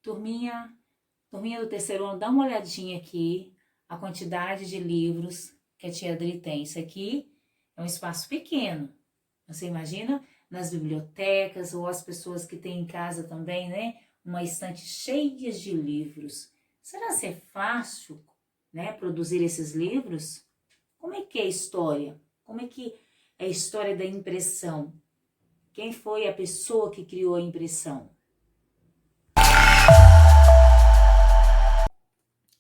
Turminha do terceiro ano, dá uma olhadinha aqui, a quantidade de livros que a tia Adri tem. Isso aqui é um espaço pequeno. Você imagina nas bibliotecas ou as pessoas que têm em casa também, né? Uma estante cheia de livros. Será que é fácil, né, produzir esses livros? Como é que é a história? Como é que é a história da impressão? Quem foi a pessoa que criou a impressão?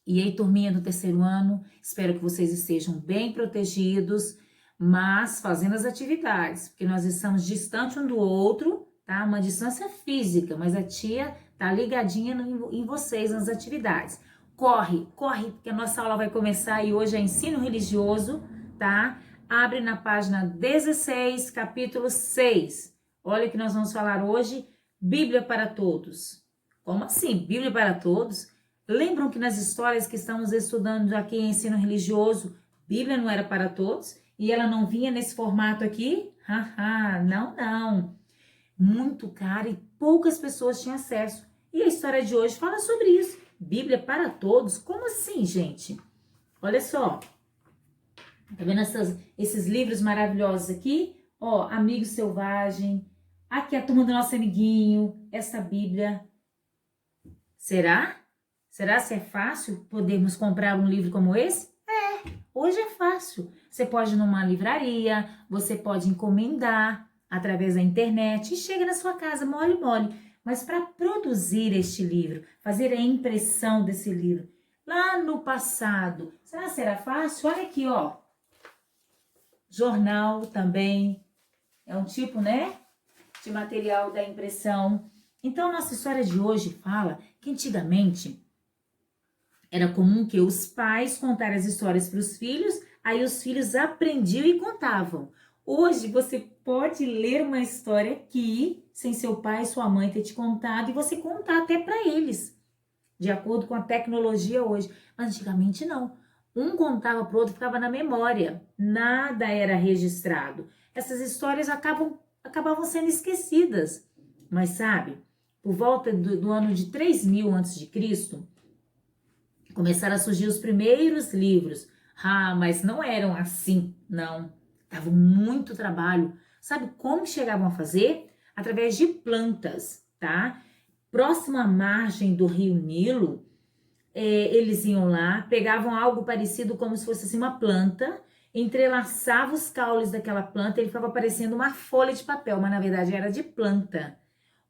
E aí, turminha do terceiro ano, espero que vocês estejam bem protegidos, mas fazendo as atividades, porque nós estamos distantes um do outro, tá? Uma distância física, mas a tia tá ligadinha em vocês nas atividades. Corre, corre, porque a nossa aula vai começar e hoje é ensino religioso, tá? Abre na página 16, capítulo 6. Olha o que nós vamos falar hoje, Bíblia para todos. Como assim, Bíblia para todos? Lembram que nas histórias que estamos estudando aqui em ensino religioso, Bíblia não era para todos? E ela não vinha nesse formato aqui? Haha, não. Muito caro e poucas pessoas tinham acesso. E a história de hoje fala sobre isso. Bíblia para todos? Como assim, gente? Olha só. Tá vendo esses livros maravilhosos aqui? Ó, Amigo Selvagem. Aqui a turma do nosso amiguinho. Essa Bíblia. Será? Será que é fácil podermos comprar um livro como esse? Hoje é fácil. Você pode ir numa livraria, você pode encomendar através da internet e chega na sua casa, mole. Mas para produzir este livro, fazer a impressão desse livro, lá no passado, será fácil? Olha aqui, ó. Jornal também é um tipo, né, de material da impressão. Então, nossa história de hoje fala que antigamente era comum que os pais contaram as histórias para os filhos, aí os filhos aprendiam e contavam. Hoje você pode ler uma história aqui, sem seu pai e sua mãe ter te contado, e você contar até para eles, de acordo com a tecnologia hoje. Mas antigamente não. Um contava para o outro, ficava na memória, nada era registrado. Essas histórias acabavam sendo esquecidas. Mas sabe, por volta do ano de 3000 a.C., começaram a surgir os primeiros livros. Ah, mas não eram assim, não. Dava muito trabalho. Sabe como chegavam a fazer? Através de plantas, tá? Próxima à margem do rio Nilo, eles iam lá, pegavam algo parecido como se fosse assim, uma planta, entrelaçavam os caules daquela planta, ele ficava parecendo uma folha de papel, mas na verdade era de planta.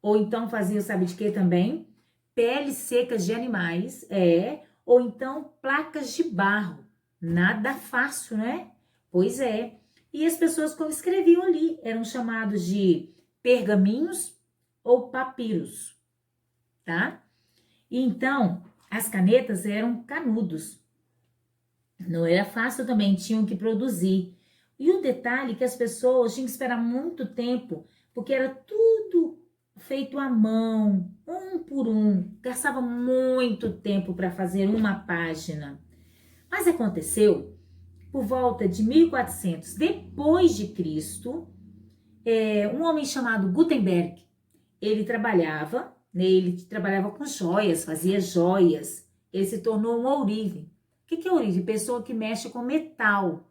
Ou então faziam, sabe de quê também? Peles secas de animais, ou então placas de barro. Nada fácil, né? Pois é. E as pessoas como escreviam ali, eram chamados de pergaminhos ou papiros, tá? E então, as canetas eram canudos. Não era fácil também, tinham que produzir. E o detalhe é que as pessoas tinham que esperar muito tempo, porque era tudo feito à mão, um por um. Gastava muito tempo para fazer uma página. Mas aconteceu por volta de 1400 depois de Cristo, um homem chamado Gutenberg, ele trabalhava com joias, fazia joias. Ele se tornou um ourive. O que é ourive? Pessoa que mexe com metal.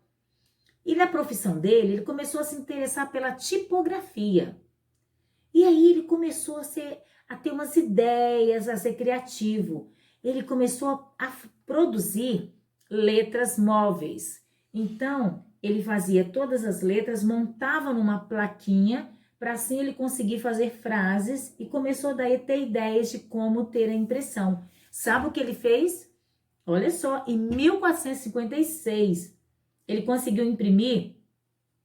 E na profissão dele, ele começou a se interessar pela tipografia. E aí ele começou a ter umas ideias, a ser criativo. Ele começou a produzir letras móveis. Então, ele fazia todas as letras, montava numa plaquinha, para assim ele conseguir fazer frases e começou a ter ideias de como ter a impressão. Sabe o que ele fez? Olha só, em 1456, ele conseguiu imprimir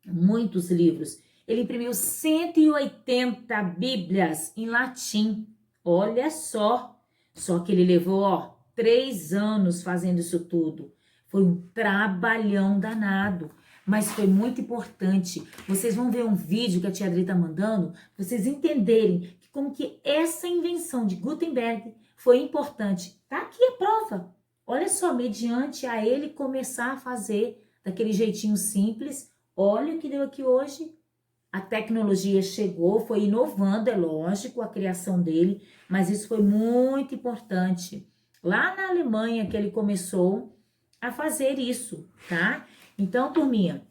muitos livros. Ele imprimiu 180 Bíblias em latim. Olha só. Só que ele levou, 3 anos fazendo isso tudo. Foi um trabalhão danado. Mas foi muito importante. Vocês vão ver um vídeo que a tia Adri tá mandando, pra vocês entenderem como que essa invenção de Gutenberg foi importante. Tá aqui a prova. Olha só, mediante a ele começar a fazer daquele jeitinho simples, olha o que deu aqui hoje. A tecnologia chegou, foi inovando, é lógico, a criação dele, mas isso foi muito importante. Lá na Alemanha que ele começou a fazer isso, tá? Então, turminha,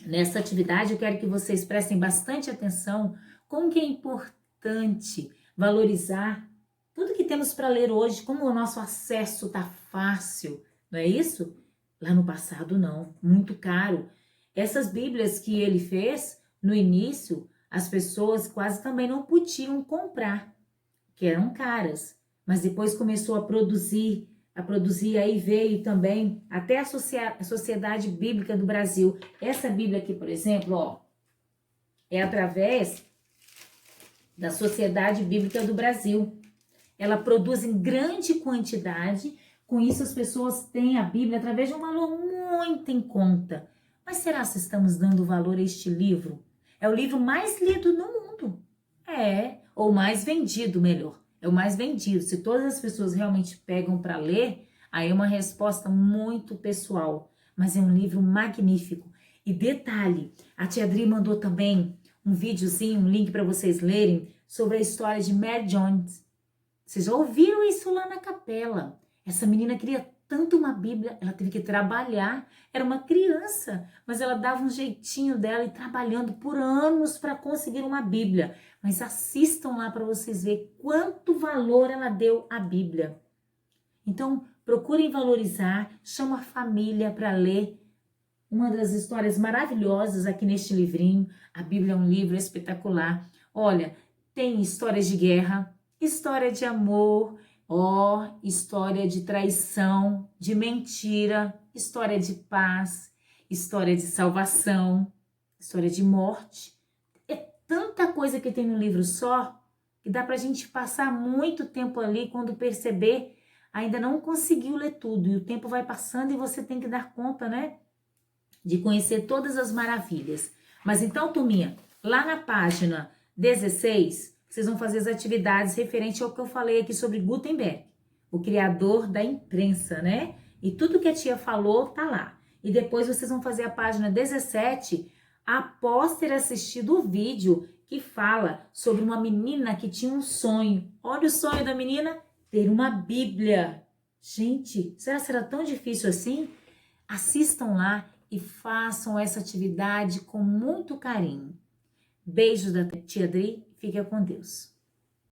nessa atividade eu quero que vocês prestem bastante atenção como que é importante valorizar tudo que temos para ler hoje, como o nosso acesso tá fácil, não é isso? Lá no passado não, muito caro. Essas Bíblias que ele fez no início, as pessoas quase também não podiam comprar, que eram caras, mas depois começou a produzir, aí veio também até a Sociedade Bíblica do Brasil. Essa Bíblia aqui, por exemplo, ó, é através da Sociedade Bíblica do Brasil. Ela produz em grande quantidade, com isso as pessoas têm a Bíblia através de um valor muito em conta. Mas será que estamos dando valor a este livro? É o livro mais lido no mundo. Ou mais vendido, melhor. É o mais vendido. Se todas as pessoas realmente pegam para ler, aí é uma resposta muito pessoal. Mas é um livro magnífico. E detalhe, a tia Adri mandou também um videozinho, um link para vocês lerem sobre a história de Mary Jones. Vocês já ouviram isso lá na capela? Essa menina queria tanto uma Bíblia, ela teve que trabalhar. Era uma criança, mas ela dava um jeitinho dela e trabalhando por anos para conseguir uma Bíblia. Mas assistam lá para vocês verem quanto valor ela deu à Bíblia. Então, procurem valorizar, chama a família para ler uma das histórias maravilhosas aqui neste livrinho. A Bíblia é um livro espetacular. Olha, tem histórias de guerra, história de amor, história de traição, de mentira, história de paz, história de salvação, história de morte. É tanta coisa que tem no livro só que dá pra gente passar muito tempo ali, quando perceber, ainda não conseguiu ler tudo. E o tempo vai passando e você tem que dar conta, né? De conhecer todas as maravilhas. Mas então, turminha, lá na página 16, vocês vão fazer as atividades referente ao que eu falei aqui sobre Gutenberg, o criador da imprensa, né? E tudo que a tia falou tá lá. E depois vocês vão fazer a página 17, após ter assistido o vídeo que fala sobre uma menina que tinha um sonho. Olha o sonho da menina, ter uma Bíblia. Gente, será que será tão difícil assim? Assistam lá e façam essa atividade com muito carinho. Beijos da tia Adri, fica com Deus.